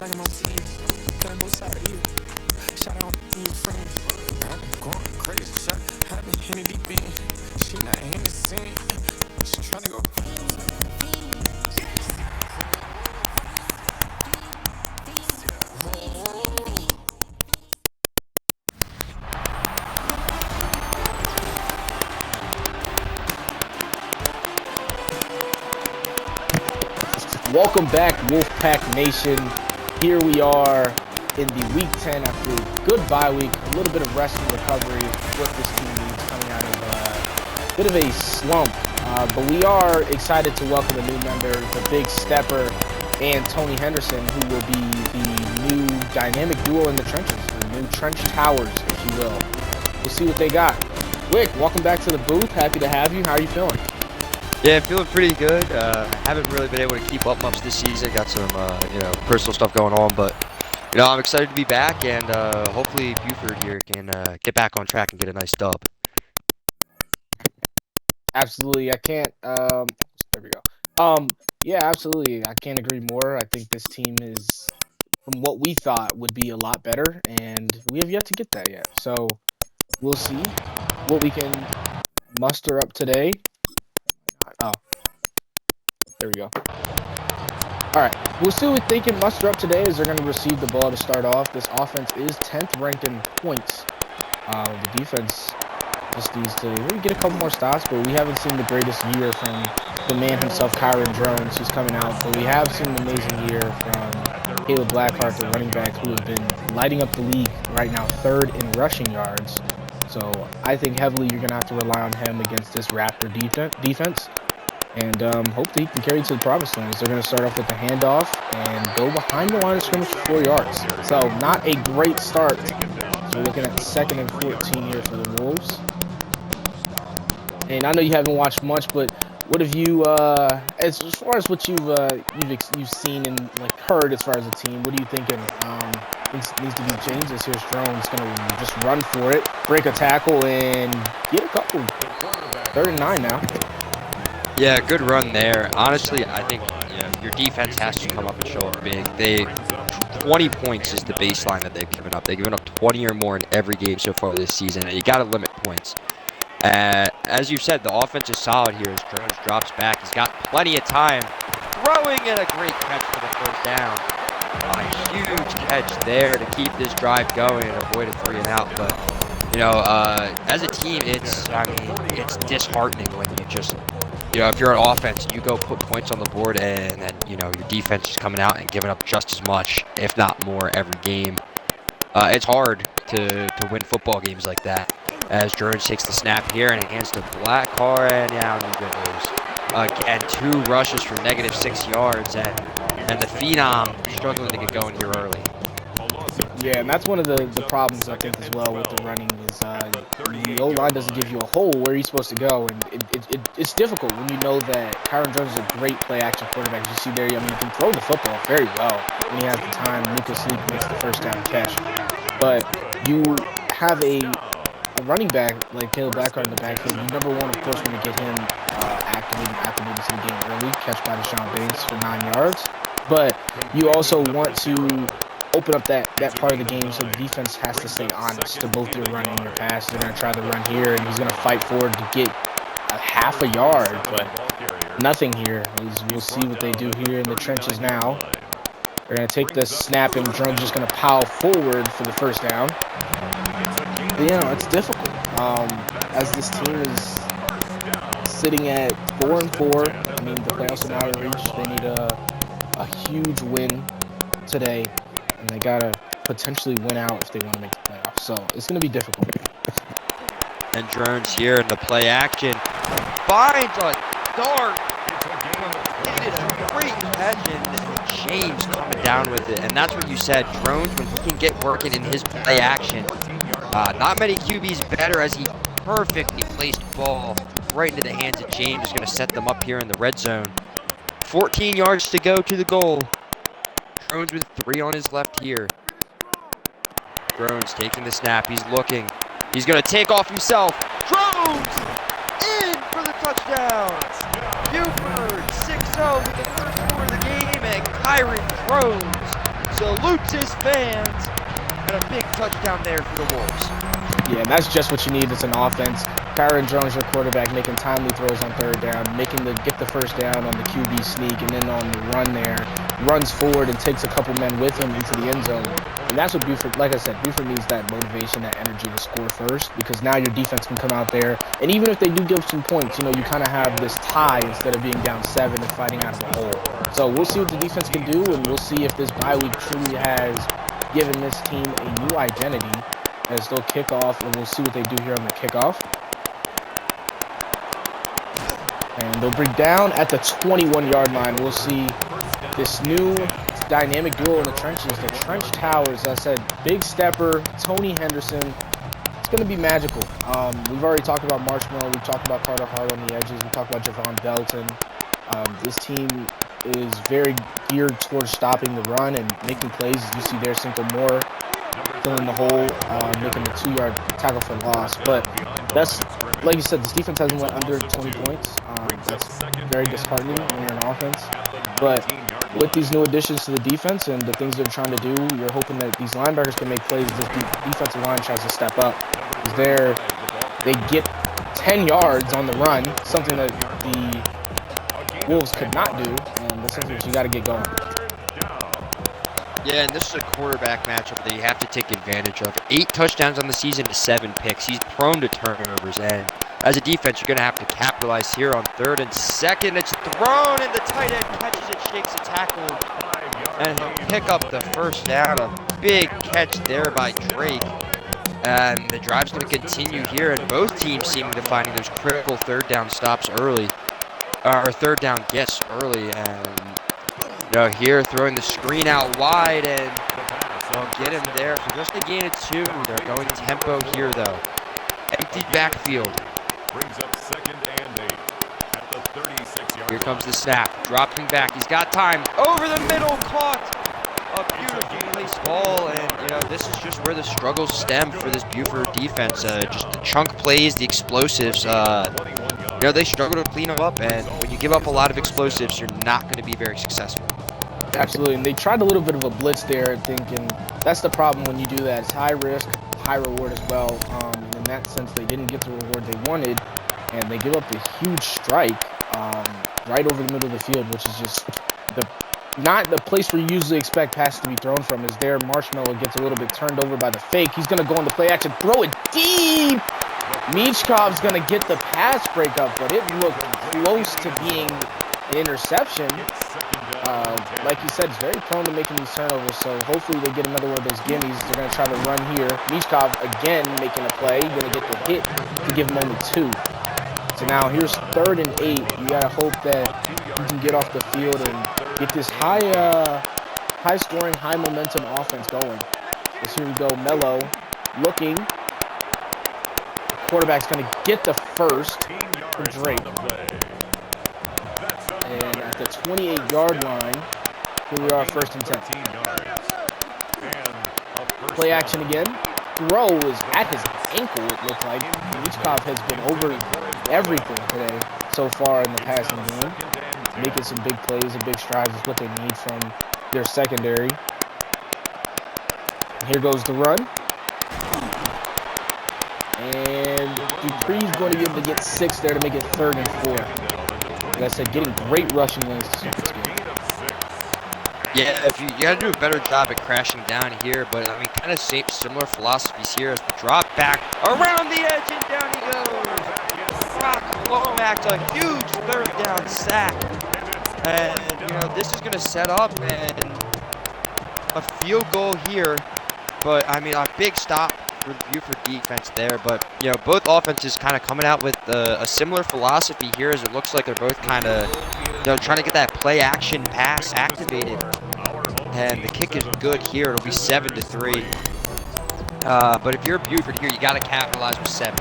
like I'm on TV. Playing both sides of you. Shout out to your friends. I'm going crazy. Shot had me in the deep end. She not in the scene. She tryna go. Welcome back, Wolfpack Nation. Here we are in the Week 10 after a good bye week. A little bit of rest and recovery with this team needs coming out of a bit of a slump. But we are excited to welcome a new member, the Big Stepper and Tony Henderson, who will be the new dynamic duo in the trenches, the new trench towers, if you will. We'll see what they got. Wick, welcome back to the booth. Happy to have you. How are you feeling? Yeah, feeling pretty good. Haven't really been able to keep up much this season. Got some, personal stuff going on, but I'm excited to be back, and hopefully Buford here can get back on track and get a nice dub. Absolutely, I can't. There we go. Yeah, absolutely, I can't agree more. I think this team is, from what we thought, would be a lot better, and we have yet to get that yet. So we'll see what we can muster up today. Oh, there we go. All right, we'll see what they can muster up today as they're going to receive the ball to start off. This offense is 10th ranked in points. The defense just needs to maybe get a couple more stops, but we haven't seen the greatest year from the man himself, Kyron Drones, who's coming out. But we have seen an amazing year from Caleb Blackheart, the running back, who has been lighting up the league right now, 3rd in rushing yards. So I think heavily you're going to have to rely on him against this Raptor defense. And hopefully he can carry to the promised land. They're going to start off with the handoff and go behind the line of scrimmage for 4 yards. So not a great start. So we're looking at 2nd and 14 here for the Wolves. And I know you haven't watched much, but what have you, as far as what you've seen and heard as far as the team, what are you thinking? Needs to be changed. This here's Drone's going to just run for it, break a tackle, and get a couple. 3rd and 9 now. Yeah, good run there. Honestly, I think your defense has to come up and show up big. 20 points is the baseline that they've given up. They've given up 20 or more in every game so far this season, and you got to limit points. As you said, the offense is solid here as Drones drops back. He's got plenty of time, throwing in a great catch for the 1st down. A huge catch there to keep this drive going and avoid a 3 and out. But as a team, it's disheartening when you just. If you're an offense, you go put points on the board, and then, your defense is coming out and giving up just as much, if not more, every game. It's hard to win football games like that. As Jones takes the snap here and hands to Blackheart, and now he goes. Again, 2 rushes for -6 yards, and the Phenom struggling to get going here early. Yeah, and that's one of the problems, I think, as well with the running is the O-line doesn't give you a hole where you're supposed to go, and it's difficult when you know that Kyron Jones is a great play-action quarterback. As you see there, he can throw the football very well when he has the time. Lucas Leak makes the 1st down catch. But you have a running back like Caleb Blackheart in the backfield. You number one, of course, want to get him activated to the game early. Catch by Deshaun Banks for 9 yards. But you also want to open up that part of the game so the defense has to stay honest to both your run and your pass. They're going to try the run here, and he's going to fight forward to get a half a yard, but nothing here. We'll see what they do here in the trenches now. They're going to take the snap, and Drone's just going to power forward for the 1st down. But, it's difficult. As this team is sitting at 4-4, the playoffs are out of reach. They need a huge win today, and they got to potentially win out if they want to make the playoffs. So it's going to be difficult. And Drones here in the play action finds a dart. It is a great catch, and James coming down with it. And that's what you said. Drones, when he can get working in his play action, not many QBs better, as he perfectly placed ball right into the hands of James. Is going to set them up here in the red zone. 14 yards to go to the goal. Drones with 3 on his left here. Drones taking the snap. He's looking. He's going to take off himself. Drones in for the touchdown. Buford 6-0 with the 1st score of the game, and Kyron Drones salutes his fans, and a big touchdown there for the Wolves. Yeah, and that's just what you need as an offense. Kyron Jones, your quarterback, making timely throws on third down, get the first down on the QB sneak, and then on the run there, runs forward and takes a couple men with him into the end zone. And that's what Buford, like I said, Buford needs that motivation, that energy to score first, because now your defense can come out there. And even if they do give some points, you kind of have this tie instead of being down 7 and fighting out of a hole. So we'll see what the defense can do, and we'll see if this bye week truly has given this team a new identity as they'll kick off, and we'll see what they do here on the kickoff. And they'll bring down at the 21-yard line. We'll see this new dynamic duo in the trenches, the Trench Towers. As I said, Big Stepper, Tony Henderson. It's going to be magical. We've already talked about Marshmallow. We've talked about Carter Hart on the edges. We talked about Javon Belton. This team is very geared towards stopping the run and making plays. As you see there, Cinco Moore filling the hole, making a 2-yard tackle for loss. But that's, like you said, this defense hasn't went under 20 points. That's very disheartening when you're an offense. But with these new additions to the defense and the things they're trying to do, you're hoping that these linebackers can make plays. This defensive line tries to step up. They get 10 yards on the run, something that the Wolves could not do, and that's something that you got to get going. Yeah, and this is a quarterback matchup that you have to take advantage of. 8 touchdowns on the season to 7 picks. He's prone to turnovers, and as a defense, you're going to have to capitalize here on 3rd and 2nd. It's thrown, and the tight end catches it, shakes a tackle, and he'll pick up the first down. A big catch there by Drake. And the drive's going to continue here, and both teams seem to finding those critical 3rd down stops early, or 3rd down gets early, and here throwing the screen out wide, and they'll get him there for just a gain of 2. They're going tempo here, though. Empty backfield. Brings up 2nd and 8 at the 36-yard. Here comes the snap. Dropping back. He's got time. Over the middle. Caught. A beautifully placed ball, and this is just where the struggles stem for this Buford defense. Just the chunk plays, the explosives. They struggle to clean them up, and when you give up a lot of explosives, you're not going to be very successful. Absolutely, and they tried a little bit of a blitz there, I think, and that's the problem when you do that. It's high risk, high reward as well. And in that sense, they didn't get the reward they wanted, and they give up the huge strike right over the middle of the field, which is just not the place where you usually expect passes to be thrown from. Is there Marshmallow gets a little bit turned over by the fake. He's going to go into play action, throw it deep. Michkov's going to get the pass breakup, but it looked close to being an interception. Like you said, he's very prone to making these turnovers, so hopefully they get another one of those gimmies. They're going to try to run here. Michkov again making a play. Going to get the hit to give him only 2. So now here's 3rd and 8. You got to hope that you can get off the field and get this high-scoring, high-momentum offense going. So here we go, Mello looking. The quarterback's going to get the first for Drake. And at the 28-yard line, here we are, 1st and 10. Play action again. Throw is at his ankle, it looked like. Michkov has been over everything today so far in the passing game. Making some big plays and big strides is what they need from their secondary. And here goes the run. And Dupree's going to be able to get 6 there to make it 3rd and 4. Like I said, getting great rushing lanes to start this game. Yeah, if you got to do a better job at crashing down here, but I mean, kind of similar philosophies here as the drop back around the edge and down he goes. Brock Womack, a huge 3rd down sack, and this is going to set up and a field goal here, but I mean a big stop for the Buford defense there. But both offenses kind of coming out with a similar philosophy here, as it looks like they're both kind of trying to get that play action pass activated. And the kick is good here. It'll be 7-3. But if you're Buford here, you got to capitalize with 7.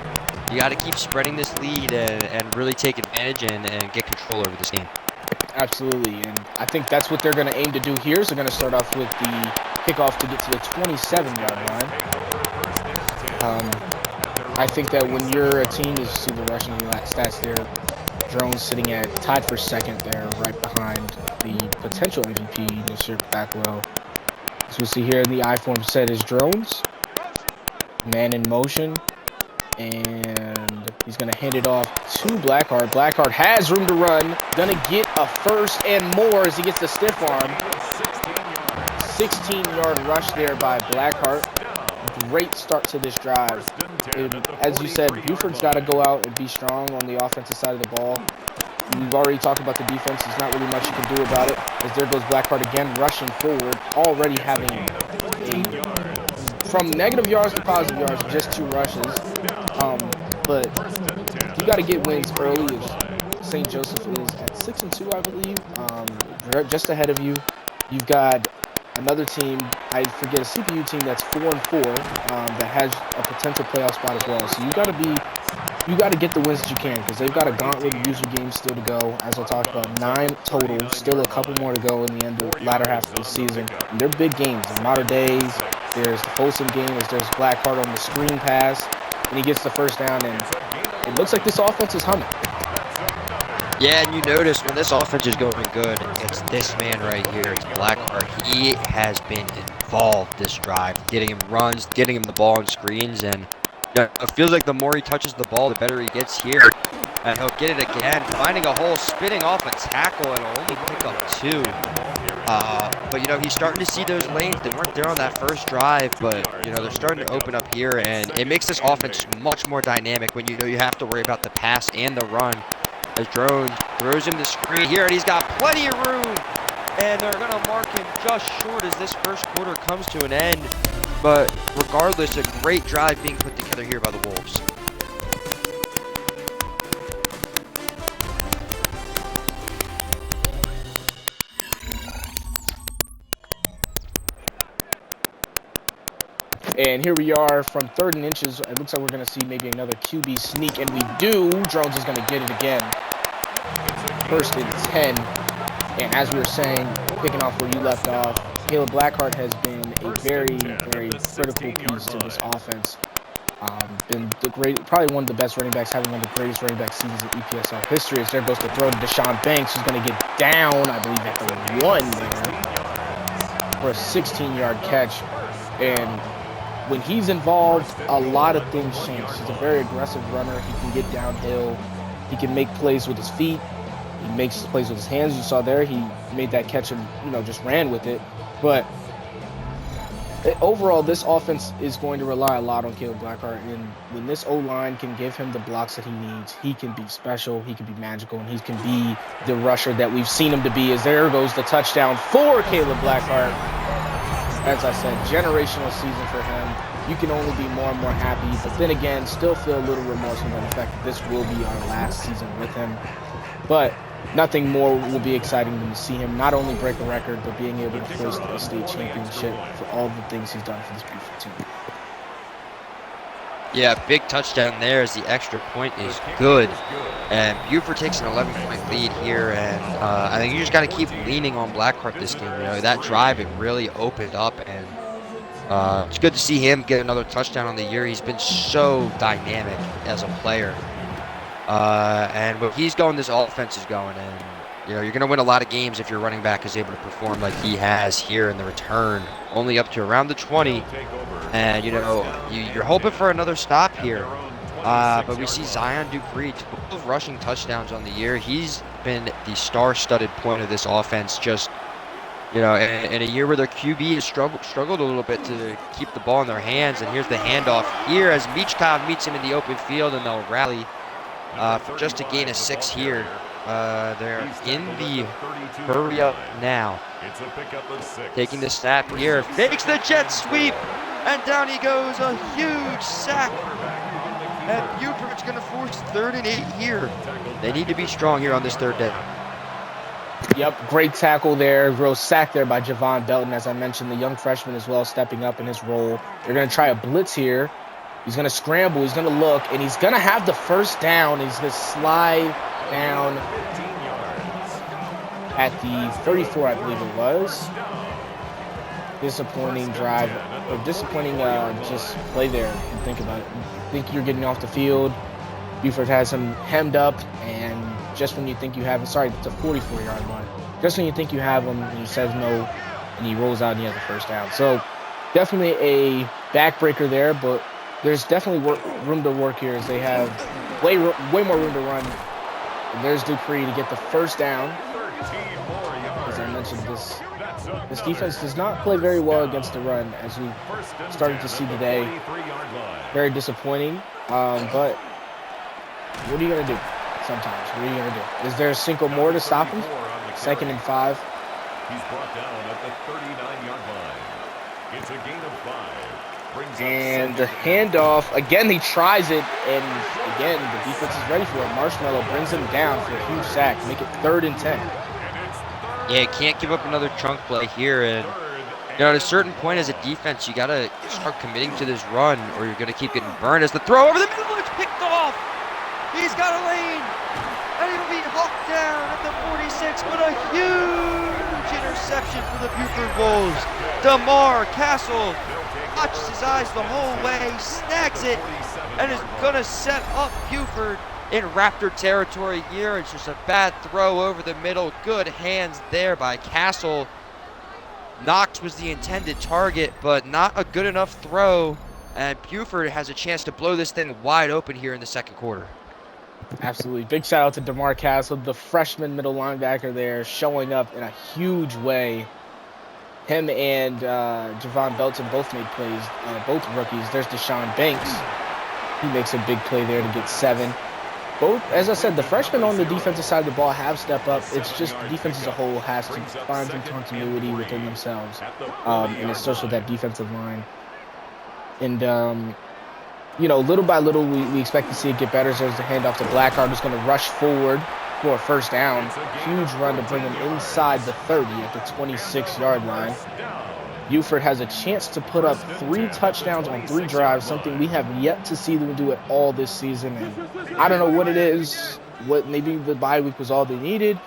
You got to keep spreading this lead and really take advantage and get control over this game. Absolutely, and I think that's what they're going to aim to do here. So they're going to start off with the kickoff to get to the 27-yard line. I think that when you're a team, you see the rushing stats there. Drones sitting tied for 2nd there, right behind the potential MVP, Mr. Backwell. As we see here in the I-form set is drones. Man in motion. And he's going to hand it off to Blackheart. Blackheart has room to run. Going to get a first and more as he gets the stiff arm. 16-yard rush there by Blackheart. Great start to this drive. As you said, Buford's got to go out and be strong on the offensive side of the ball. We've already talked about the defense. There's not really much you can do about it. As there goes Blackheart again, rushing forward, already having from negative yards to positive yards, just 2 rushes. But you got to get wins early. St. Joseph is at 6-2, I believe. Just ahead of you. You've got another team, I forget, a CPU team that's 4-4 that has a potential playoff spot as well. So you got to get the wins that you can because they've got a gauntlet of user games still to go. As I talked about, 9 total, still a couple more to go in the latter half of the season. And they're big games. In Mater Days, there's the Folsom game, there's Blackheart on the screen pass, and he gets the first down, and it looks like this offense is humming. Yeah, and you notice when this offense is going good, it's this man right here. It's Blackheart. He has been involved this drive, getting him runs, getting him the ball on screens, and it feels like the more he touches the ball, the better he gets here. And he'll get it again, finding a hole, spinning off a tackle, and he'll only pick up 2. But, he's starting to see those lanes. They weren't there on that first drive, but, they're starting to open up here, and it makes this offense much more dynamic when you have to worry about the pass and the run. As Drone throws him the screen here, and he's got plenty of room. And they're going to mark him just short as this first quarter comes to an end. But regardless, a great drive being put together here by the Wolves. And here we are from 3rd and inches. It looks like we're going to see maybe another QB sneak, and we do. Drones is going to get it again. 1st and 10. And as we were saying, picking off where you left off, Caleb Blackheart has been a very, very critical piece to this offense. Been probably one of the best running backs, having one of the greatest running back seasons in EPSL history. As there goes to throw to Deshaun Banks, who's going to get down, I believe, at the 1 there for a 16-yard catch. And when he's involved, a lot of things change. He's a very aggressive runner. He can get downhill. He can make plays with his feet. He makes plays with his hands. You saw there, he made that catch and, just ran with it. But overall, this offense is going to rely a lot on Caleb Blackheart. And when this O-line can give him the blocks that he needs, he can be special, he can be magical, and he can be the rusher that we've seen him to be. As there goes the touchdown for Caleb Blackheart. As I said, generational season for him. You can only be more and more happy, but then again, still feel a little remorseful about the fact that this will be our last season with him. But nothing more will be exciting than to see him not only break a record, but being able to hoist a state championship for all the things he's done for this beautiful team. Yeah, big touchdown there as the extra point is good. And Buford takes an 11-point lead here, and I think you just got to keep leaning on Blackheart this game. That drive, it really opened up, and it's good to see him get another touchdown on the year. He's been so dynamic as a player. And when he's going, this offense is going, and you're going to win a lot of games if your running back is able to perform like he has here in the return, only up to around the 20. And, you're hoping for another stop here. But we see Zion Dupree, 12 rushing touchdowns on the year. He's been the star-studded point of this offense, just, in a year where their QB has struggled a little bit to keep the ball in their hands. And here's the handoff here as Michkov meets him in the open field, and they'll rally for just a gain of 6 here. They're in the hurry up now. Taking the snap here, fakes the jet sweep, and down he goes, a huge sack. And Buford's going to force 3rd and 8 here. They need to be strong here on this 3rd down. Yep, great tackle there. Gross sack there by Javon Belton. As I mentioned, the young freshman as well stepping up in his role. They're going to try a blitz here. He's going to scramble. He's going to look, and he's going to have the first down. He's going to slide down at the 34, I believe it was. Disappointing drive, or disappointing just play there. Think about it. You think you're getting off the field. Buford has him hemmed up, and just when you think you have him, sorry, it's a 44-yard line. Just when you think you have him, he says no. and he rolls out and he has the first down. So definitely a backbreaker there, but there's definitely room to work here as they have way more room to run. And there's Dupree to get the first down. As I mentioned, this defense does not play very well against the run, as we started to see today. Very disappointing. But what are you going to do sometimes? What are you going to do? Is there a single more to stop him? 2nd and 5. He's brought down at the 39-yard line. It's a gain of 5. And the handoff, again, he tries it, and again, the defense is ready for it. Marshmallow brings him down for a huge sack, make it 3rd and 10. Yeah, can't give up another chunk play here, and at a certain point as a defense, you gotta start committing to this run, or you're gonna keep getting burned. As the throw over the middle, it's picked off. He's got a lane, and he'll be hawked down at the 46. But a huge interception for the Buford Wolves. DeMar Castle watches his eyes the whole way, snags it, and is gonna set up Buford in Raptor territory here. It's just a bad throw over the middle. Good hands there by Castle. Knox was the intended target, but not a good enough throw. And Buford has a chance to blow this thing wide open here in the second quarter. Absolutely. Big shout out to DeMar Castle, the freshman middle linebacker there, showing up in a huge way. Him and Javon Belton both made plays, both rookies. There's Deshaun Banks. He makes a big play there to get 7. Both, as I said, the freshmen on the defensive side of the ball have stepped up. It's just the defense as a whole has to find some continuity within themselves, and it starts with that defensive line. And, little by little, we expect to see it get better. So there's the handoff to Blackheart, who's going to rush forward for a first down. Huge run to bring him inside the 30 at the 26-yard line. Buford has a chance to put up 3 touchdowns on 3 drives, something we have yet to see them do at all this season. And I don't know what it is. Maybe the bye week was all they needed.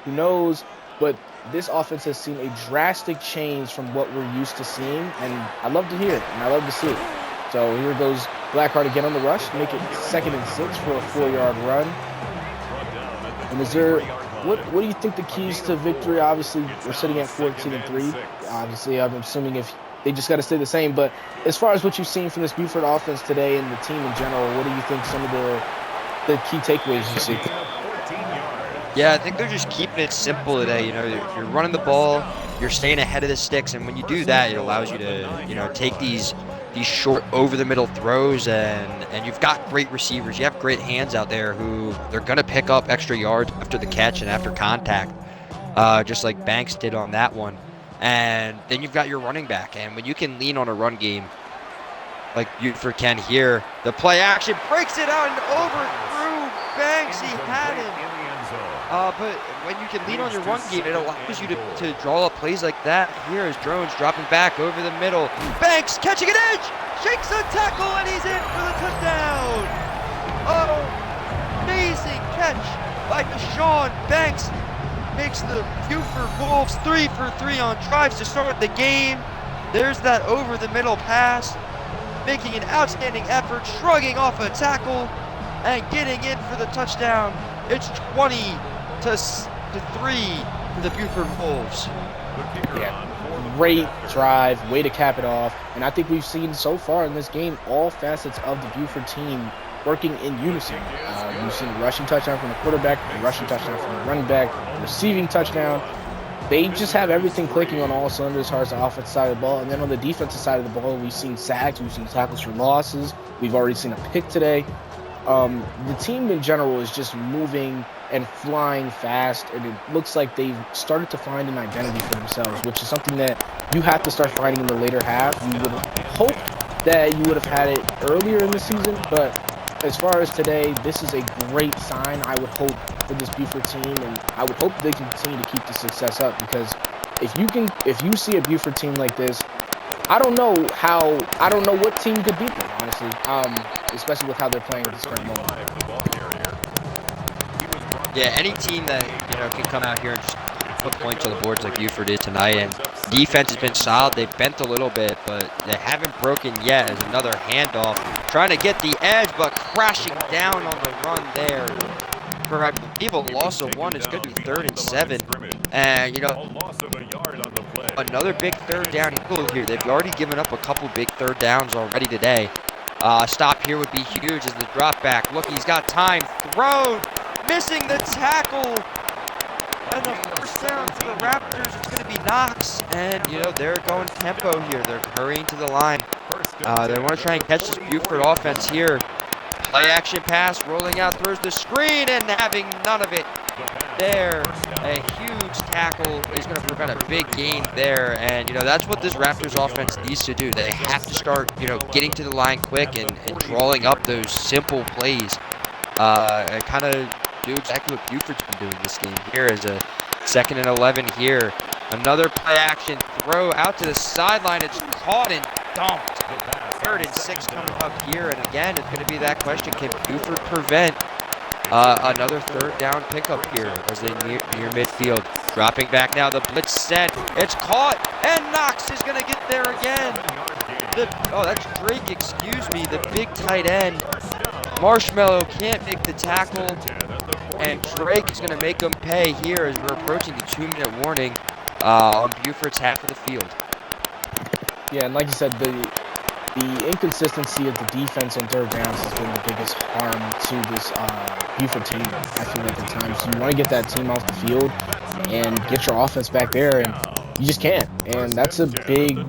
Who knows? But this offense has seen a drastic change from what we're used to seeing, and I love to hear it, and I love to see it. So here goes Blackheart again on the rush, make it 2nd and 6 for a 4-yard run. And is there, what do you think the keys to victory? Obviously, we're sitting at 14-3. Obviously, I'm assuming if they just got to stay the same. But as far as what you've seen from this Buford offense today and the team in general, what do you think some of the key takeaways you see? Yeah, I think they're just keeping it simple today. You're running the ball, you're staying ahead of the sticks, and when you do that, it allows you to, take these short over-the-middle throws, and you've got great receivers. You have great hands out there who they're going to pick up extra yards after the catch and after contact, just like Banks did on that one. And then you've got your running back, and when you can lean on a run game like Buford can here, the play action breaks it out and overthrew Banks. He had him. But when you can lean on your run game, it allows you to draw up plays like that. Here is Drones dropping back over the middle. Banks catching an edge, shakes a tackle, and he's in for the touchdown. Oh, amazing catch by Deshaun Banks. Makes the Buford Wolves 3 for 3 on drives to start the game. There's that over the middle pass, making an outstanding effort, shrugging off a tackle, and getting in for the touchdown. It's 20-3 for the Buford Wolves. Yeah, great drive, way to cap it off. And I think we've seen so far in this game all facets of the Buford team working in unison. We've seen a rushing touchdown from the quarterback, a rushing touchdown from the running back, a receiving touchdown. They just have everything clicking on all cylinders as far as the offensive side of the ball. And then on the defensive side of the ball, we've seen sacks, we've seen tackles for losses. We've already seen a pick today. The team in general is just moving and flying fast, and it looks like they've started to find an identity for themselves, which is something that you have to start finding in the later half. You would hope that you would have had it earlier in the season, but as far as today, this is a great sign, I would hope, for this Buford team, and I would hope they can continue to keep the success up, because if you see a Buford team like this, I don't know what team could beat them, honestly, especially with how they're playing at this current moment. Yeah, any team that can come out here and just put points on the boards like Buford is tonight, and defense has been solid. They've bent a little bit, but they haven't broken yet. As another handoff, trying to get the edge, but crashing down on the run there. For I believe a loss of 1, it's going to be 3rd and 7, and a loss of a yard on the play. another big third down here. They've already given up a couple big third downs already today. Stop here would be huge as the drop back. Look, he's got time. Thrown. Missing the tackle. And the first down for the Raptors, it's going to be Knox. And, you know, they're going tempo here. They're hurrying to the line. They want to try and catch this Buford offense here. Play action pass, rolling out, throws the screen, and having none of it. There, a huge tackle is going to prevent a big gain there, and you know that's what this Raptors offense needs to do. They have to start, you know, getting to the line quick and drawing up those simple plays, and kind of do exactly what Buford's been doing this game. Here is a 2nd and 11 here. Another play action throw out to the sideline. It's caught and dumped. 3rd and 6 coming up here, and again, it's going to be that question: can Buford prevent another third down pickup here as they near midfield? Dropping back now, the blitz sent. It's caught, and Knox is going to get there again. That's Drake, excuse me, the big tight end. Marshmallow can't make the tackle, and Drake is going to make them pay here as we're approaching the 2-minute warning on Buford's half of the field. Yeah, and like you said, the inconsistency of the defense on third downs has been the biggest harm to this Buford team. I feel like at times you want to get that team off the field and get your offense back there, and you just can't. And that's a big,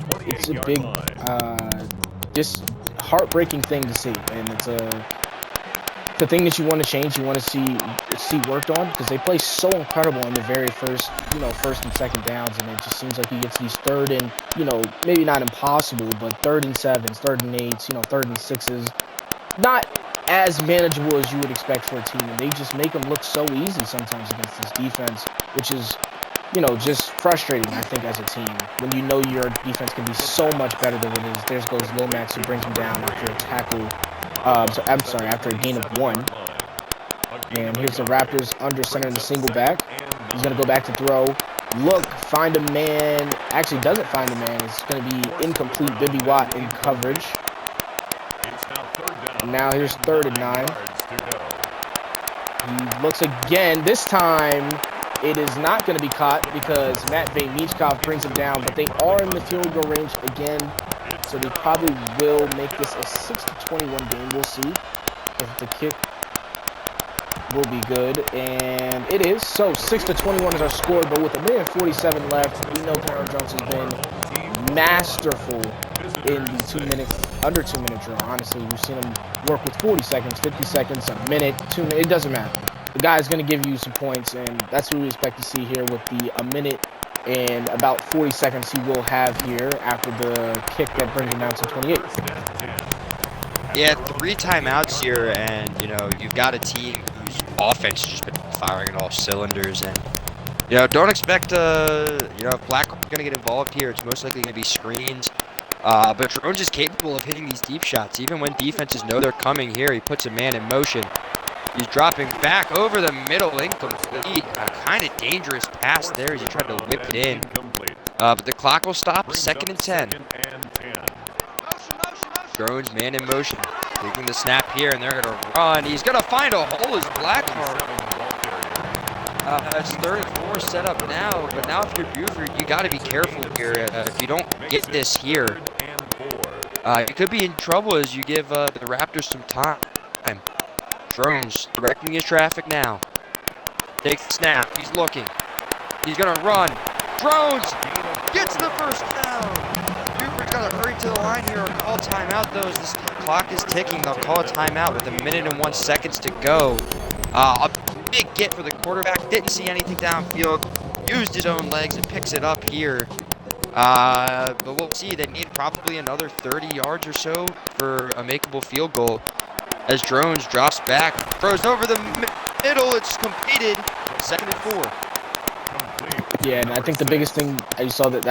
just heartbreaking thing to see. And it's the thing that you want to change. You want to see worked on, because they play so incredible on the very first and second downs, and it just seems like he gets these 3rd and, you know, maybe not impossible, but 3rd and 7s, 3rd and 8s, you know, 3rd and 6s, not as manageable as you would expect for a team, and they just make them look so easy sometimes against this defense, which is, you know, just frustrating, I think, as a team, when you know your defense can be so much better than it is. There goes Lomax, who brings him down after a tackle. After a gain of 1. And here's the Raptors under center in the single back. He's going to go back to throw. Look, find a man. Actually, doesn't find a man. It's going to be incomplete. Bibby Watt in coverage. And now here's 3rd and 9. He looks again. This time, it is not going to be caught because Matt Michkov brings him down. But they are in the field goal range again. So they probably will make this a 6-21 game. We'll see if the kick will be good. And it is. So 6-21 is our score. But with 1:47 left, we know Kyron Jones has been masterful in the under 2 minute drill. Honestly, we've seen him work with 40 seconds, 50 seconds, a minute, 2 minutes. It doesn't matter. The guy is going to give you some points, and that's what we expect to see here with the a minute and about 40 seconds he will have here after the kick that brings him down to 28. Yeah, 3 timeouts here, and, you know, you've got a team whose offense has just been firing on all cylinders, and, you know, don't expect, if Blackrock's going to get involved here, it's most likely going to be screens. But Drones is capable of hitting these deep shots. Even when defenses know they're coming here, he puts a man in motion. He's dropping back over the middle, incomplete. A kind of dangerous pass there as he tried to whip it in. But the clock will stop. 2nd and 10. Drones, man in motion. Taking the snap here, and they're going to run. He's going to find a hole as Blackheart. That's 3rd and 4 set up now. But now if you're Buford, you got to be careful here. If you don't get this here, you could be in trouble as you give the Raptors some time. Drones directing his traffic now. Takes the snap. He's looking. He's going to run. Drones gets the first down. Buford's got to hurry to the line here and call timeout, though, as this clock is ticking. They'll call a timeout with 1:01 seconds to go. A big get for the quarterback. Didn't see anything downfield. Used his own legs and picks it up here. But we'll see. They need probably another 30 yards or so for a makeable field goal. As Drones drops back, throws over the middle, it's completed. 2nd and 4. Yeah, and I think the biggest thing I saw that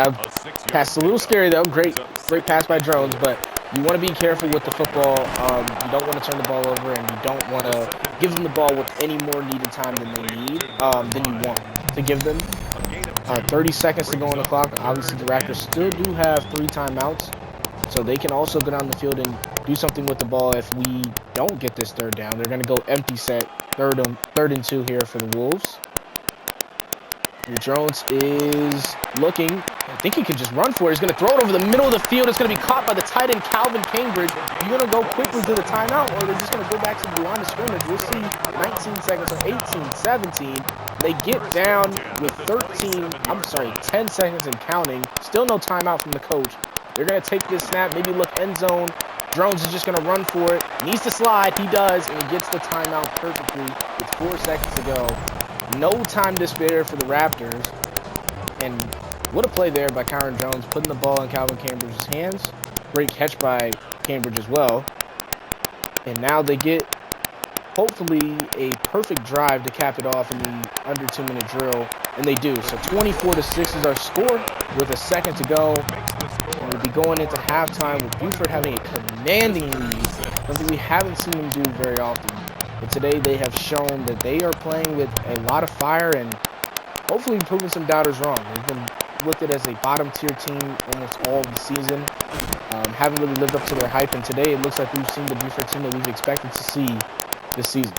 pass is a little scary though. Great pass by Drones, but you want to be careful with the football. You don't want to turn the ball over, and you don't want to give them the ball with any more needed time than they need, than you want to give them. 30 seconds to go on the clock. Obviously, the Raptors still do have 3 timeouts, so they can also go down the field and do something with the ball if we don't get this 3rd down. They're going to go empty set, 3rd and 2 here for the Wolves. Jones is looking, I think he can just run for it. He's going to throw it over the middle of the field. It's going to be caught by the tight end, Calvin Cambridge. You're going to go quickly to the timeout, or they're just going to go back to the line of scrimmage. We'll see 19 seconds or 18, 17. They get down with 10 seconds and counting. Still no timeout from the coach. They're going to take this snap, maybe look end zone. Drones is just going to run for it. Needs to slide. He does, and he gets the timeout perfectly with 4 seconds to go. No time to spare for the Raptors. And what a play there by Kyron Jones, putting the ball in Calvin Cambridge's hands. Great catch by Cambridge as well. And now they get, hopefully, a perfect drive to cap it off in the under 2-minute drill. And they do. So 24-6 is our score with a second to go. And we'll be going into halftime with Buford having a commanding lead. Something we haven't seen them do very often. But today they have shown that they are playing with a lot of fire and hopefully proving some doubters wrong. They've been looked at as a bottom-tier team almost all of the season. Haven't really lived up to their hype, and today it looks like we've seen the Buford team that we've expected to see this season.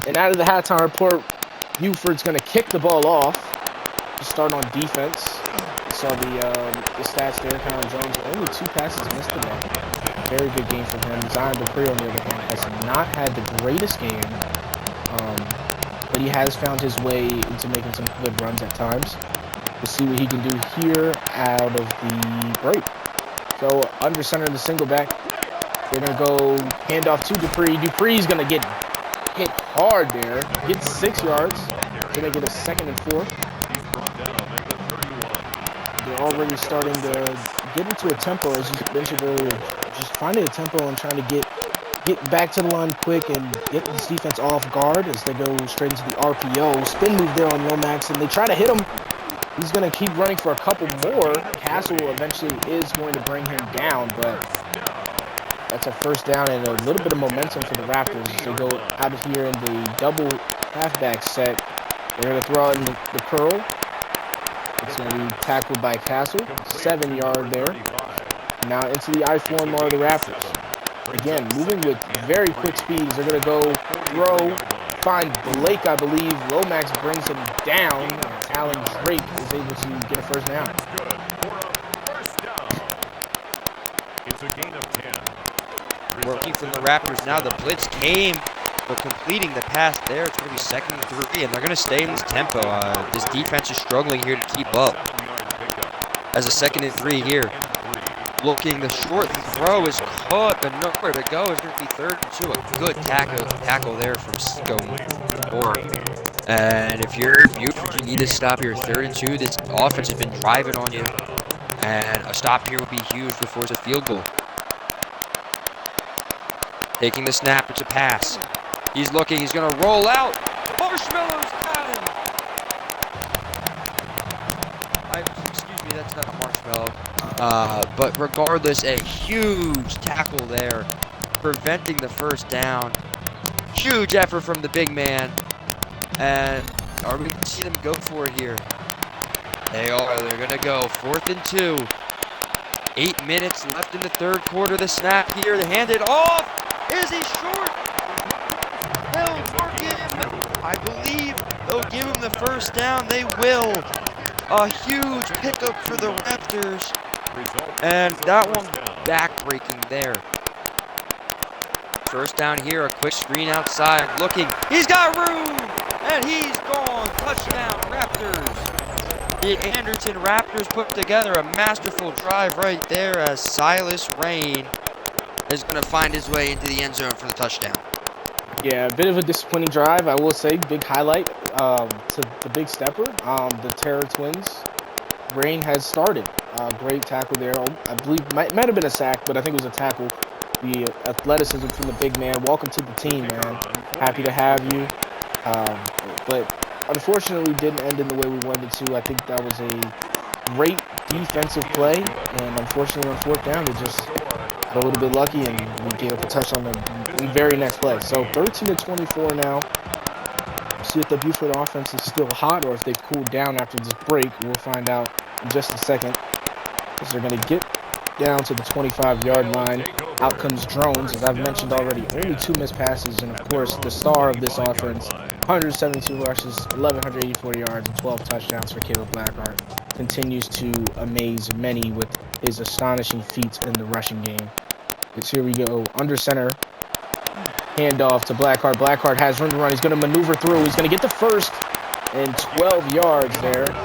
And out of the halftime report, Buford's going to kick the ball off to start on defense. You saw the stats there. Kyron Jones, only 2 passes missed today. Very good game for him. Zion Dupree, on the other hand, has not had the greatest game, but he has found his way into making some good runs at times. We'll see what he can do here out of the break. So under center in the single back, they're going to go handoff to Dupree. Dupree's going to get hit hard there. Gets 6 yards. So they get a 2nd and 4. They're already starting to get into a tempo, as you mentioned earlier. Just finding a tempo and trying to get back to the line quick and get this defense off guard as they go straight into the RPO. Spin move there on Lomax, and they try to hit him. He's going to keep running for a couple more. Castle eventually is going to bring him down, but that's a first down and a little bit of momentum for the Raptors as they go out of here in the double halfback set. They're going to throw out in the curl. It's going to be tackled by Castle. 7-yard there. Now into the I-form are the Raptors. Again, moving with very quick speeds. They're going to go throw, find Blake, I believe. Lomax brings him down. Alan Drake is able to get a first down. It's a gain of 10. Working from the Raptors now. The blitz came, but completing the pass there. It's going to be 2nd and 3, and they're going to stay in this tempo. This defense is struggling here to keep up. As a 2nd and 3 here. Looking, the short throw is caught, but nowhere to go. It's going to be 3rd and 2. A good tackle there from Sicko. And if you're Buford, you need to stop your 3rd and 2. This offense has been driving on you, and a stop here would be huge to force a field goal. Taking the snap, it's a pass. He's looking, he's going to roll out. Marshmallow's got him. Excuse me, that's not a marshmallow. But regardless, a huge tackle there, preventing the first down. Huge effort from the big man. And are we going to see them go for it here? They are. They're going to go 4th and 2. 8 minutes left in the 3rd quarter. The snap here, they hand it off. Is he short? They'll work him. I believe they'll give him the first down. They will. A huge pickup for the Raptors. And that one back-breaking there. First down here, a quick screen outside. Looking. He's got room. And he's gone. Touchdown, Raptors. The Anderson Raptors put together a masterful drive right there as Silas Rain is going to find his way into the end zone for the touchdown. Yeah, a bit of a disappointing drive, I will say. Big highlight to the big stepper, the Terror Twins. Rain has started. Great tackle there. I believe might have been a sack, but I think it was a tackle. the athleticism from the big man. Welcome to the team, man. Happy to have you. But unfortunately, didn't end in the way we wanted it to. I think that was a great defensive play, and unfortunately on fourth down, they just got a little bit lucky, and we gave up a touch on the very next play. So 13-24 now. See if the Buford offense is still hot or if they've cooled down after this break. We'll find out in just a second, because they're going to get down to the 25-yard line. Out comes Drones, as I've mentioned already. Only 2 missed passes, and of course the star of this offense. 172 rushes, 1,184 yards, and 12 touchdowns for Caleb Blackheart. Continues to amaze many with his astonishing feats in the rushing game. Here we go, under center. Handoff to Blackheart. Blackheart has room to run. He's going to maneuver through. He's going to get the first and 12 yards there. I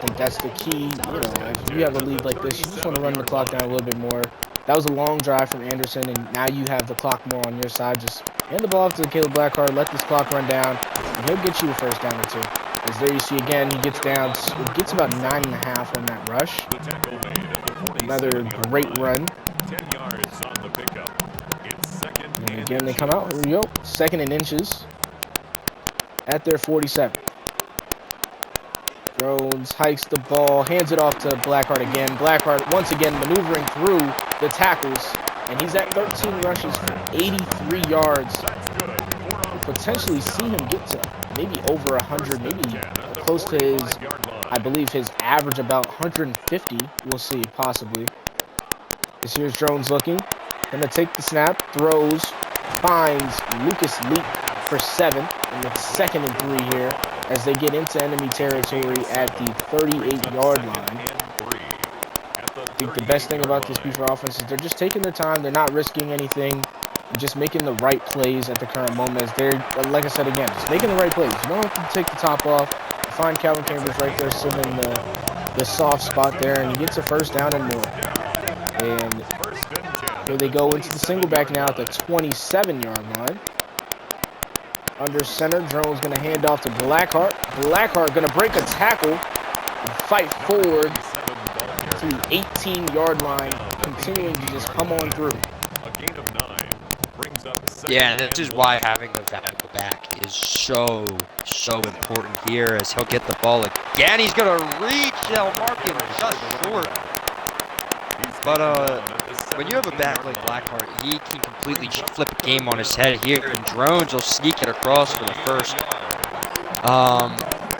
think that's the key. You know, if you have a lead like this, you just want to run the clock down a little bit more. That was a long drive from Anderson, and now you have the clock more on your side. Just hand the ball off to Caleb Blackheart. Let this clock run down, and he'll get you a first down or 2. As there you see again, he gets down. It gets about 9.5 on that rush. Another great run. 10 yards on the pickup. It's second and again, they come out. Here we go. 2nd and inches at their 47. Drones hikes the ball, hands it off to Blackheart again. Blackheart once again maneuvering through the tackles, and he's at 13 rushes for 83 yards. We'll potentially see him get to maybe over 100, maybe close to his, I believe his average about 150. We'll see, possibly. This here's Drones looking. Gonna take the snap, throws, finds Lucas Leak for 7, and it's 2nd and 3 here as they get into enemy territory at the 38-yard line. I think the best thing about this Buford offense is they're just taking their time. They're not risking anything. They're just making the right plays at the current moment. As they're, like I said again, just making the right plays. You don't have to take the top off. You find Calvin Cambridge right there sitting in the soft spot there, and he gets a first down and more. And here they go into the single back now at the 27-yard line. Under center, Drone's going to hand off to Blackheart. Blackheart going to break a tackle and fight forward to the 18-yard line, continuing to just come on through. Yeah, and this is why having the valuable back is so important here, as he'll get the ball again. He's going to reach, they'll mark him just short. But when you have a back like Blackheart, he can completely flip a game on his head here, and Drones will sneak it across for the first.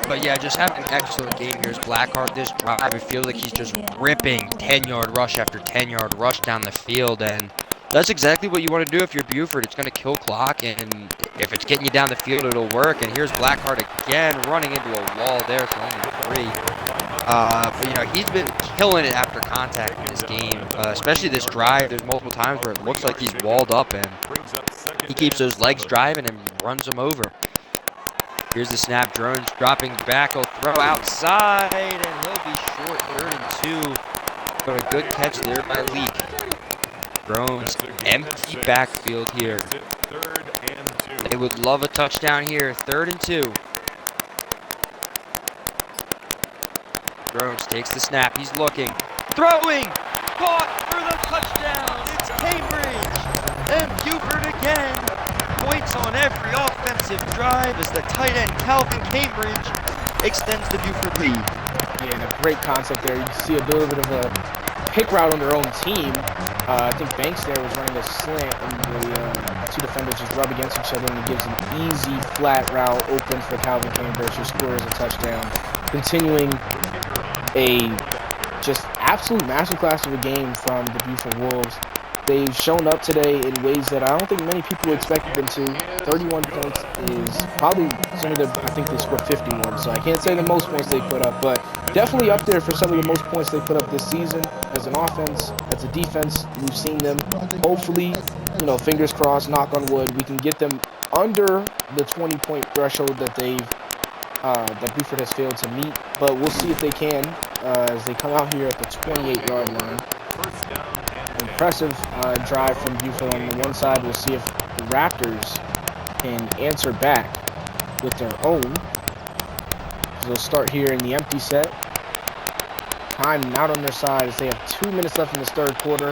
But yeah, just having an excellent game here is Blackheart. This drive, I feel like he's just ripping 10-yard rush after 10-yard rush down the field, and that's exactly what you want to do if you're Buford. It's going to kill clock, and if it's getting you down the field, it'll work. And here's Blackheart again, running into a wall there for only 3. But, you know, he's been killing it after contact in this game, especially this drive. There's multiple times where it looks like he's walled up, and he keeps those legs driving and runs them over. Here's the snap. Drones dropping back. He'll throw outside, and he'll be short, 3rd and 2. But a good catch there by Leak. Drones, empty backfield here. They would love a touchdown here. 3rd and 2. Drones takes the snap. He's looking. Throwing! Caught for the touchdown! It's Cambridge! And Buford again! Points on every offensive drive as the tight end Calvin Cambridge extends the Buford lead. Yeah, and a great concept there. You can see a little bit of a pick route on their own team. I think Banks there was running a slant, and the 2 defenders just rub against each other, and it gives an easy, flat route open for Calvin Cambridge, who scores a touchdown. Continuing a just absolute masterclass of a game from the Buford Wolves. They've shown up today in ways that I don't think many people expected them to. 31 points is probably some of the, I think they scored 51, so I can't say the most points they put up, but definitely up there for some of the most points they put up this season. As an offense, as a defense, we've seen them. Hopefully, you know, fingers crossed, knock on wood, we can get them under the 20-point threshold that that Buford has failed to meet, but we'll see if they can as they come out here at the 28-yard line. Impressive drive from Buford on the one side. We'll see if the Raptors can answer back with their own. They'll start here in the empty set. time not on their side as they have 2 minutes left in this third quarter.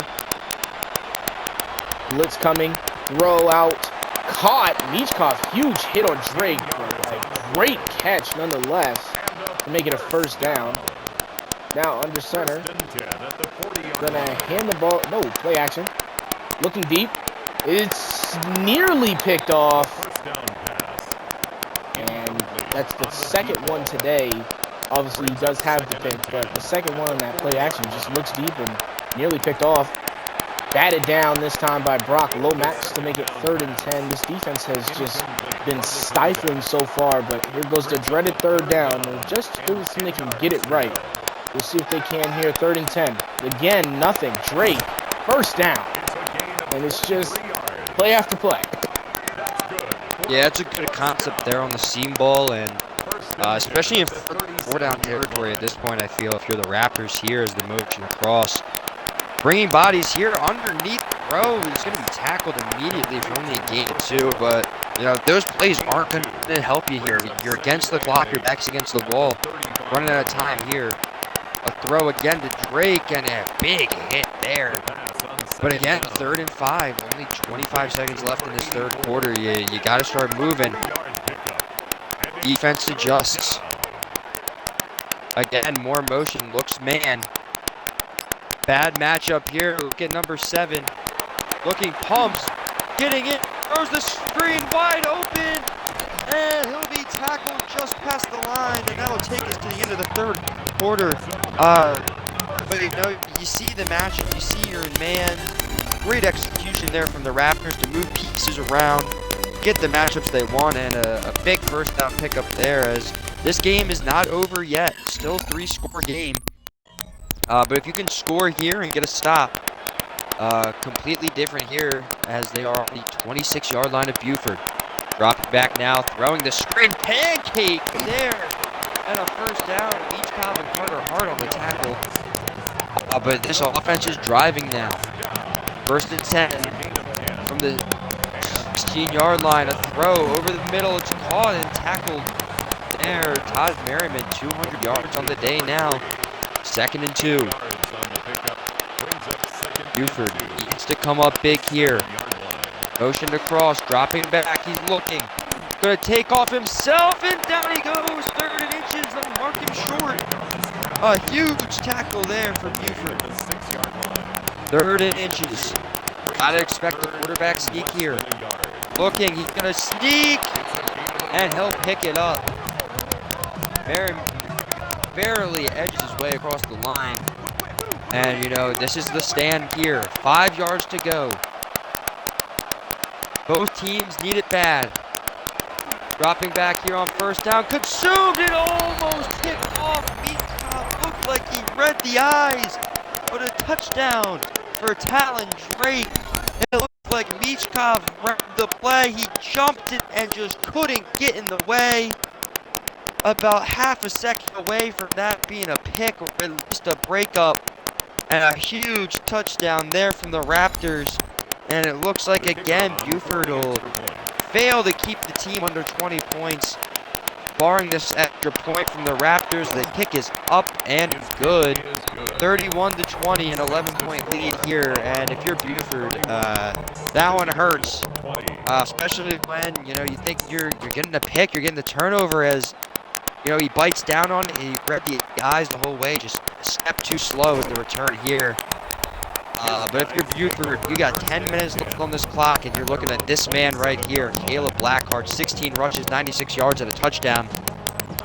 Blitz coming, throw out, caught. Michkov, huge hit on Drake, but a great catch nonetheless to make it a first down. Now under center, gonna hand the ball, no, play action. Looking deep, it's nearly picked off. And that's the second one today. Obviously, he does have the pick, but the second one on that play action just looks deep and nearly picked off. Batted down this time by Brock Lomax to make it 3rd and 10. This defense has just been stifling so far, but here goes the dreaded third down. They're just doing something they can get it right. We'll see if they can here. 3rd and 10. Again, nothing. Drake, first down. And it's just play after play. Yeah, it's a good concept there on the seam ball, and especially in 4th down territory at this point, I feel, if you're the Raptors here as the motion across. Bringing bodies here underneath throw. He's going to be tackled immediately from the gate too, but you know, those plays aren't going to help you here. You're against the clock, your back's against the wall. Running out of time here. A throw again to Drake and a big hit there. But again, 3rd and 5, only 25 seconds left in this third quarter. You got to start moving. Defense adjusts. Again, more motion, looks man. Bad matchup here. Look at number 7. Looking, pumps, getting it, throws the screen wide open, and he'll be tackled just past the line, and that'll take us to the end of the third quarter. But you know, you see the matchup, you see your man. Great execution there from the Raptors to move pieces around, get the matchups they want, and a big first down pickup there, as this game is not over yet. Still 3-score game. But if you can score here and get a stop, completely different here as they are on the 26-yard line of Buford. Dropping back now, throwing the screen pancake there, and a first down. Each Calvin Carter hard on the tackle. But this offense is driving now. 1st and 10 from the 16-yard line. A throw over the middle. It's caught and tackled there. Todd Merriman, 200 yards on the day now. 2nd and 2. Buford needs to come up big here. Motion across, dropping back. He's looking. Gonna take off himself, and down he goes. 3rd and inches. They'll mark him short. A huge tackle there for Buford. 3rd and inches. Gotta expect the quarterback sneak here. Looking, he's gonna sneak, and he'll pick it up. Merriman barely edges his way across the line. And, you know, this is the stand here. 5 yards to go. Both teams need it bad. Dropping back here on 1st down. Consumed! It almost kicked off. Michkov looked like he read the eyes. But a touchdown for Talon Drake. It looked like Michkov read the play. He jumped it and just couldn't get in the way. About half a second away from that being a pick or at least a breakup. And a huge touchdown there from the Raptors. And it looks like, again, Buford will fail to keep the team under 20 points. Barring this extra point from the Raptors, the kick is up and good. 31-20, an 11-point lead here. And if you're Buford, that one hurts. Especially when, you know, you think you're getting a pick, you're getting the turnover, as you know, he bites down on it, he grabbed the eyes the whole way, just a step too slow with the return here. But if you're Buford, you got 10 minutes left on this clock, and you're looking at this man right here, Caleb Blackheart, 16 rushes, 96 yards, and a touchdown.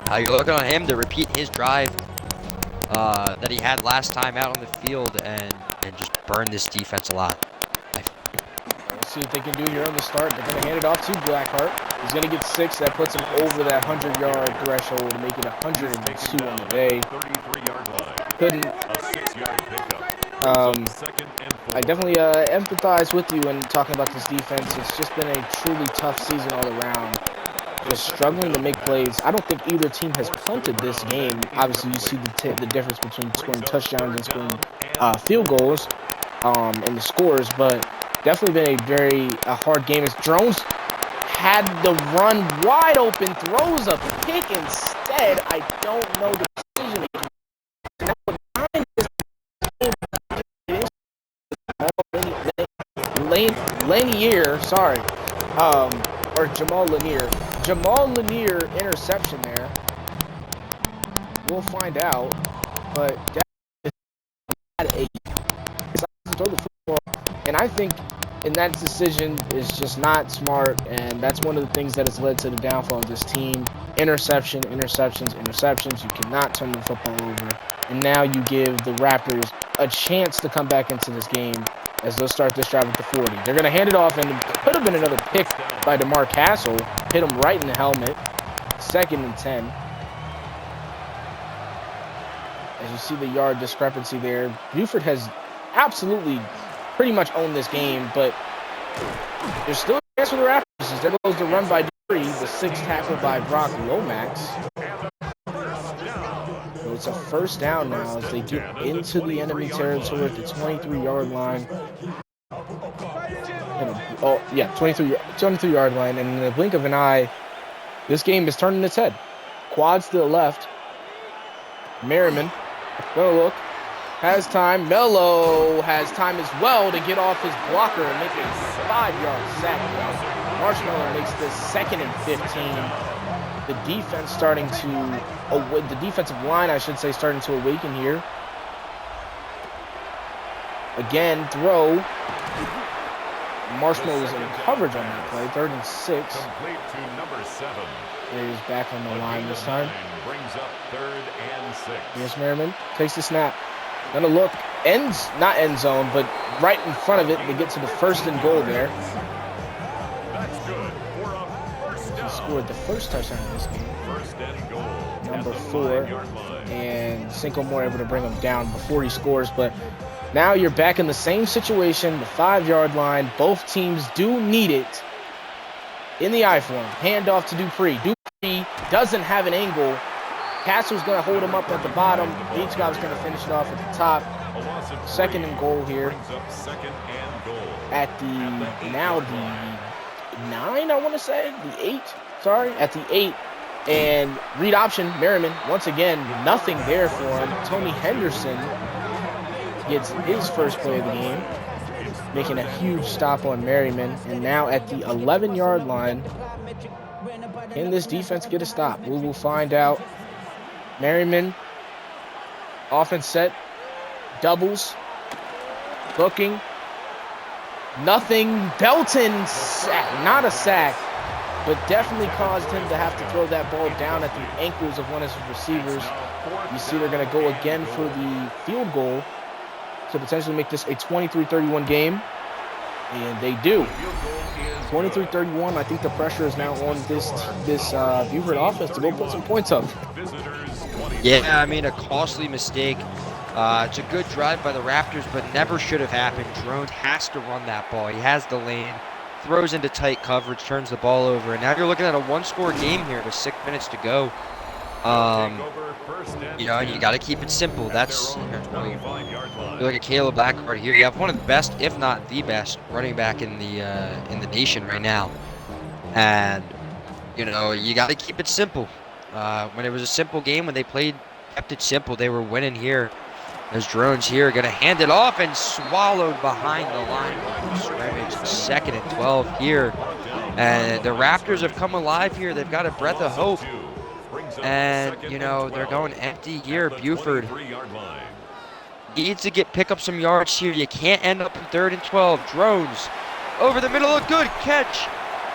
You're looking on him to repeat his drive that he had last time out on the field, and just burn this defense a lot. See what they can do here on the start. They're going to hand it off to Blackheart. He's going to get 6. That puts him over that 100-yard threshold to make it 102 on the day. Couldn't. I definitely empathize with you when talking about this defense. It's just been a truly tough season all around. Just struggling to make plays. I don't think either team has punted this game. Obviously, you see the difference between scoring touchdowns and scoring field goals and the scores, but definitely been a very hard game. As Drones had the run wide open, throws a pick instead. I don't know the decision making. Lanier, sorry, or Jamal Lanier. Jamal Lanier interception there. We'll find out, but that had a throw the football, and I think in that decision is just not smart, and that's one of the things that has led to the downfall of this team. Interception, interceptions, interceptions. You cannot turn the football over, and now you give the Raptors a chance to come back into this game as they'll start this drive at the 40. They're going to hand it off, and it could have been another pick by DeMar Castle. Hit him right in the helmet. 2nd and 10. As you see the yard discrepancy there, Buford has absolutely pretty much owned this game, but there's still a chance for the Raptors. As there goes the run by Dupree, the 6th tackle by Brock Lomax. So it's a first down now as they get into the enemy territory at the 23-yard line. 23-yard line, and in the blink of an eye, this game is turning its head. Quads to the left. Merriman, gonna look, has time. Melo has time as well to get off his blocker and make a 5-yard sack. Marshmallow makes this 2nd and 15. The defense starting to, the defensive line, I should say, starting to awaken here. Again, throw. Marshmallow was in coverage on that play. 3rd and 6. Complete to number 7. He's back on the line this time. Brings up 3rd and 6. Here's Merriman. Takes the snap. Gonna look. Not end zone, but right in front of it to get to the 1st and goal there. That's good for a first down. He scored the first touchdown in this game. 1st and goal. Number 4. And Cinco Moore able to bring him down before he scores, but now you're back in the same situation, the 5-yard line. Both teams do need it in the I form. Handoff to Dupree. Dupree doesn't have an angle. Castle's going to hold him up at the bottom. Each guy's going to finish it off at the top. 2nd and goal here. At the, now the 9, I want to say. The 8, sorry. At the 8. And read option, Merriman. Once again, nothing there for him. Tony Henderson gets his first play of the game, making a huge stop on Merriman. And now at the 11-yard line, can this defense get a stop? We will find out. Merriman, offense set, doubles, looking, nothing. Belton, not a sack, but definitely caused him to have to throw that ball down at the ankles of one of his receivers. You see they're going to go again for the field goal to potentially make this a 23-31 game, and they do. 23-31. I think the pressure is now on this Buford offense to go put some points up. Yeah, I mean, a costly mistake. It's a good drive by the Raptors, but never should have happened. Drone has to run that ball. He has the lane, throws into tight coverage, turns the ball over, and now you're looking at a 1-score game here with 6 minutes to go. You know, you got to keep it simple. That's, you look at Caleb Blackheart here. You have one of the best, if not the best, running back in the nation right now, and you know you got to keep it simple. When it was a simple game, when they kept it simple, they were winning here. As Drones here going to hand it off and swallowed behind the line of scrimmage. 2nd and 12 here, and the Raptors have come alive here. They've got a breath of hope. And, you know, they're going empty here. Buford needs to pick up some yards here. You can't end up in 3rd and 12. Drones over the middle. A good catch.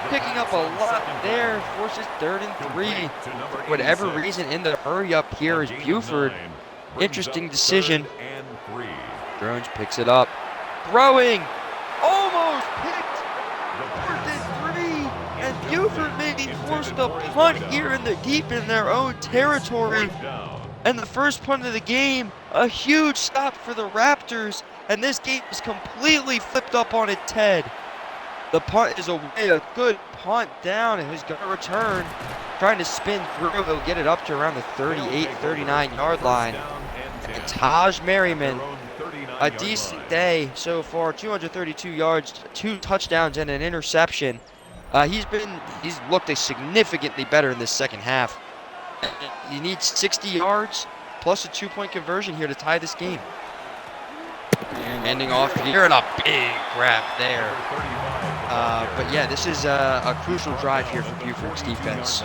Picking up a lot there. Forces 3rd and 3. For whatever reason, in the hurry up here is Buford. Interesting decision. Drones picks it up. Throwing. Almost picked. 4th and 3. And Buford may be forced to punt here deep in their own territory. And the first punt of the game, a huge stop for the Raptors. And this game is completely flipped up on its head. The punt is a good punt down, and he's going to return. Trying to spin through, he'll get it up to around the 38, 39-yard line. And Taj Merriman, a decent day so far, 232 yards, 2 touchdowns, and an interception. He's looked significantly better in this second half. You need 60 yards plus a 2-point conversion here to tie this game. And handing off here, and a big grab there. But yeah, this is a crucial drive here for Buford's defense.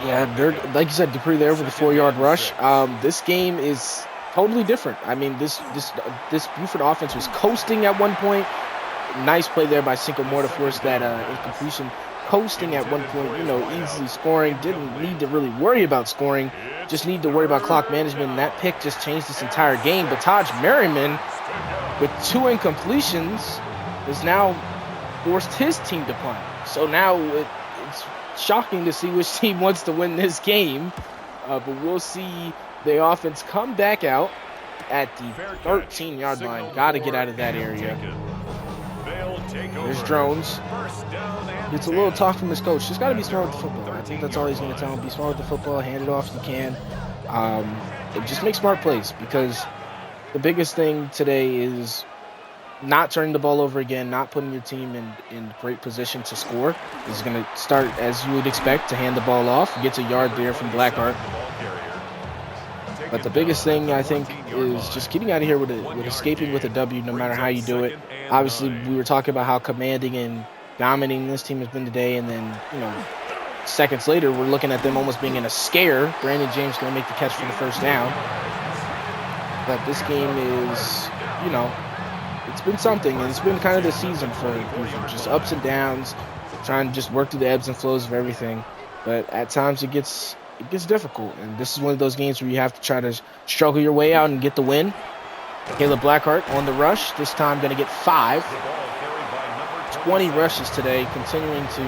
Yeah, they're, like you said, Dupree there with the 4-yard rush. This game is totally different. I mean, this Buford offense was coasting at one point. Nice play there by Cinco Moore to force that incompletion. Coasting at one point, easily scoring. Didn't need to really worry about scoring. Just need to worry about clock management. And that pick just changed this entire game. But Taj Merriman, with 2 incompletions, has now forced his team to punt. So now it's shocking to see which team wants to win this game. But we'll see the offense come back out at the 13-yard line. Got to get out of that area. There's Drones. It's a little talk from his coach. Just got to be smart with the football. I think that's all he's going to tell him. Be smart with the football. Hand it off if you can. Just make smart plays, because the biggest thing today is not turning the ball over again, not putting your team in great position to score. He's going to start, as you would expect, to hand the ball off. Gets a yard there from Blackheart. But the biggest thing, I think, is just getting out of here with escaping with a W, no matter how you do it. Obviously, we were talking about how commanding and dominating this team has been today, and then, seconds later, we're looking at them almost being in a scare. Brandon James going to make the catch for the first down. But this game is, it's been something, and it's been kind of the season for Buford. Just ups and downs, trying to just work through the ebbs and flows of everything. But at times it gets difficult, and this is one of those games where you have to try to struggle your way out and get the win. Caleb Blackheart on the rush, this time going to get 5. 20 rushes today, continuing to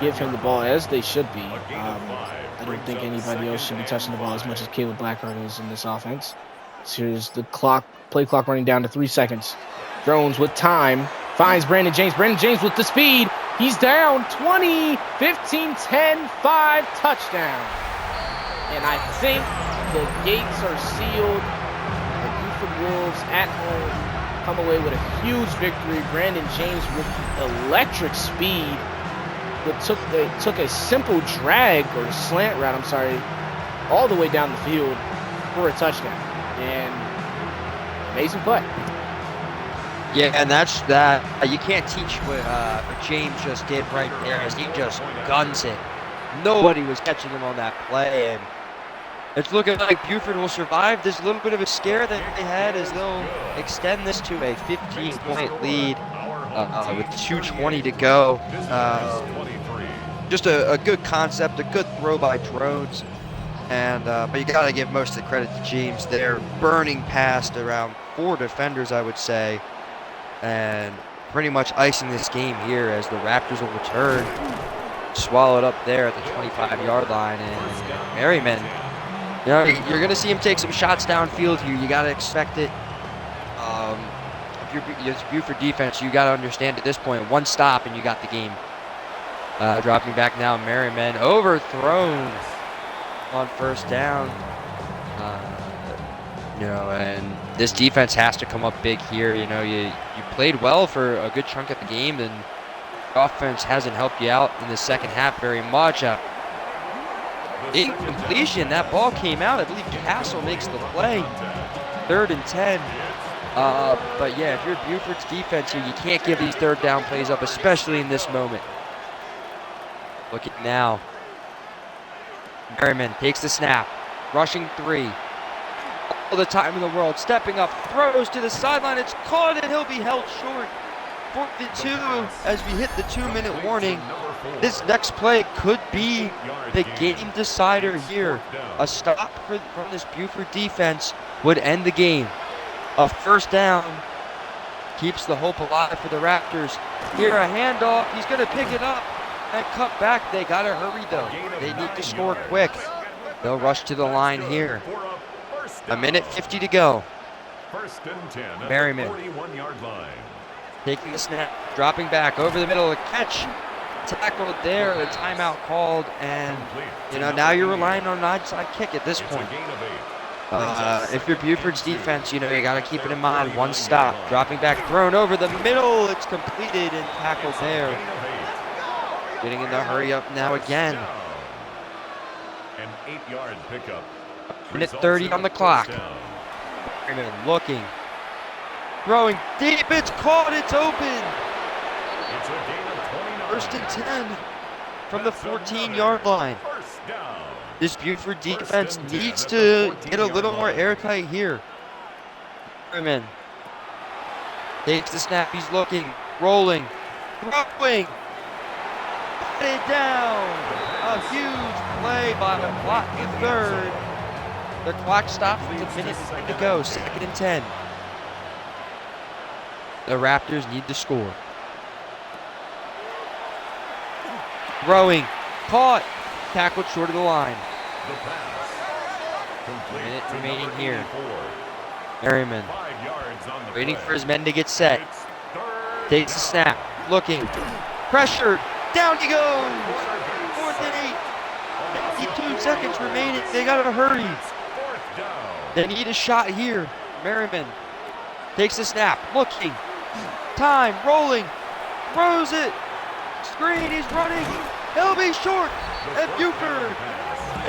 give him the ball, as they should be. I don't think anybody else should be touching the ball as much as Caleb Blackheart is in this offense. So here's the play clock running down to 3 seconds. Drones with time, finds Brandon James. Brandon James with the speed. He's down. 20, 15, 10, 5, touchdown. And I think the gates are sealed. The Buford Wolves at home come away with a huge victory. Brandon James with electric speed. They took a simple drag, or slant route, all the way down the field for a touchdown. And amazing play. Yeah, and that's that. You can't teach what James just did right there, as he just guns it. Nobody was catching him on that play, and it's looking like Buford will survive this little bit of a scare that they had, as they'll extend this to a 15-point lead with 2:20 to go. Just a good concept, a good throw by Drones. And but you got to give most of the credit to James there, burning past around 4 defenders, I would say, and pretty much icing this game here, as the Raptors will return, swallowed up there at the 25-yard line. And Merriman, you're going to see him take some shots downfield here. You got to expect it. If you're Buford defense, you got to understand at this point, one stop and you got the game. Dropping back now, Merriman overthrown on first down. And this defense has to come up big here. You played well for a good chunk of the game, and the offense hasn't helped you out in the second half very much. Incompletion, that ball came out. I believe Castle makes the play. 3rd and 10. But yeah, if you're Buford's defense here, you can't give these 3rd down plays up, especially in this moment. Look at now. Merriman takes the snap, rushing 3. All the time in the world, stepping up, throws to the sideline. It's caught, and he'll be held short. 4th and 2 as we hit the 2-minute warning. This next play could be the game decider here. A stop from this Buford defense would end the game. A first down keeps the hope alive for the Raptors. Here, a handoff. He's going to pick it up and cut back. They got to hurry, though. They need to score quick. They'll rush to the line here. 1:50 to go. Merriman taking the snap, dropping back over the middle. A catch, tackled there, a timeout called, and now you're relying on an onside kick at this point. If you're Buford's defense, you got to keep it in mind. One stop, dropping back, thrown over the middle. It's completed and tackled there. Getting in the hurry up now again. An 8-yard pickup. 1:30 on the clock. Looking. Throwing deep, it's caught, it's open. It's a gain of 29. First and 10 from the 14-yard line. First down. This Buford First defense and 10 needs at to the get a 14-yard little more line. airtight here. Merriman takes the snap, he's looking, rolling, throwing, got it down. A huge play by the clock in third. The clock stops with a minute to go, 2nd and 10. The Raptors need to score. Throwing, caught, tackled short of the line. The pass. Complete Minute to remaining number here. 84. Merriman 5 yards on the waiting play. for his men to get set. It's third Takes the down. snap, looking, pressured, down he goes. 4th and 8. 52 seconds remaining. They gotta hurry. Fourth down. They need a shot here. Merriman takes the snap, looking, time, rolling, throws it, screen, he's running, he'll be short, and Buford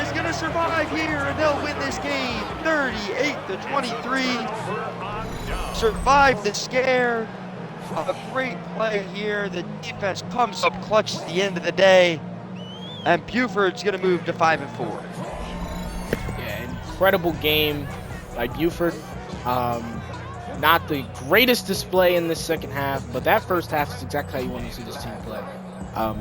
is gonna survive here, and they'll win this game, 38-23. Survive the scare. A great play here. The defense comes up clutch at the end of the day, and Buford's gonna move to 5-4. Yeah, incredible game by Buford. Not the greatest display in the second half, but that first half is exactly how you want to see this team play.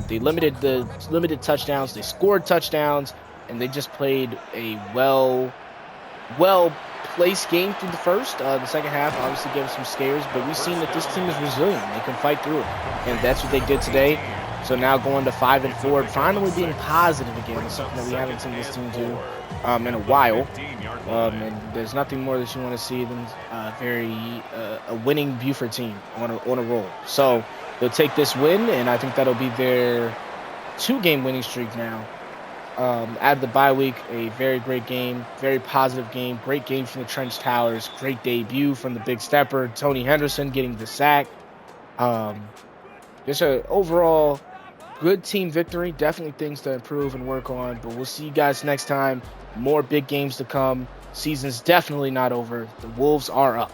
They limited touchdowns, they scored touchdowns, and they just played a well placed game through the first. The second half obviously gave us some scares, but we've seen that this team is resilient. They can fight through it, and that's what they did today. So now going to 5-4, finally being positive again is something that we haven't seen this team do in a while. And there's nothing more that you want to see than a winning Buford team on a roll. So they'll take this win, and I think that'll be their 2-game winning streak now. Out of the bye week, a very great game, very positive game, great game from the Trench Towers, great debut from the Big Stepper, Tony Henderson getting the sack. Just an overall good team victory, definitely things to improve and work on, but we'll see you guys next time. More big games to come. Season's definitely not over. The Wolves are up.